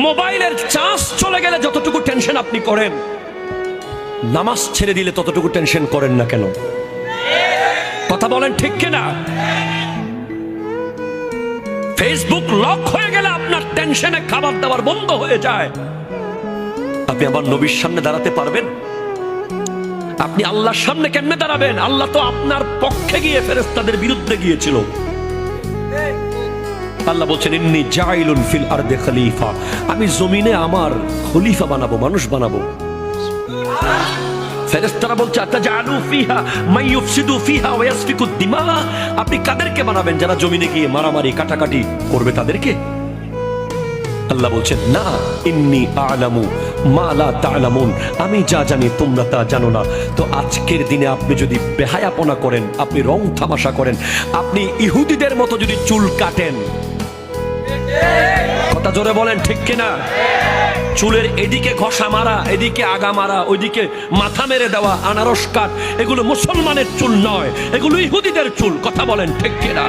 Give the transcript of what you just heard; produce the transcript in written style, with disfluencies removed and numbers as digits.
মোবাইলের চার্জ চলে গেলে যতটুকু টেনশন আপনি করেন, নামাজ ছেড়ে দিলে ততটুকু টেনশন করেন না কেন? কথা বলেন ঠিক কিনা? ফেসবুক লক হয়ে গেলে আপনার টেনশনে খাবার দাবার বন্ধ হয়ে যায়। আপনি আবার নবীর সামনে দাঁড়াতে পারবেন? আপনি আল্লাহর সামনে কেমনে দাঁড়াবেন? আল্লাহ তো আপনার পক্ষে গিয়ে ফেরেশতাদের বিরুদ্ধে গিয়েছিল। আল্লাহ বলছেন ইন্নী জাইলুন ফিল আরদি খলিফা, আমি জমিনে আমার খলিফা বানাবো, মানুষ বানাবো। ফেরেশতারা বলছে আতাজালু ফিহা মান ইউফসিদু ফিহা ওয়া ইয়াসফিকু দিমা, আপনি কাদেরকে বানাবেন যারা জমিনে গিয়ে মারামারি কাটাকাটি করবে তাদেরকে? আল্লাহ বলছেন না, ইন্নী আ'লামু মা লা তা'লামুন, আমি যা জানি তোমরা তা জানো না। তো আজকের দিনে আপনি যদি বেহায়াপনা করেন, আপনি রং তামাশা করেন, আপনি ইহুদিদের মতো যদি চুল কাটেন, কথা জোরে বলেন ঠিক কিনা? চুলের এদিকে ঘষা মারা, এদিকে আগা মারা, ওইদিকে মাথা মেরে দেওয়া, আনারস কাট, এগুলো মুসলমানের চুল নয়, এগুলো ইহুদিদের চুল। কথা বলেন ঠিক কিনা?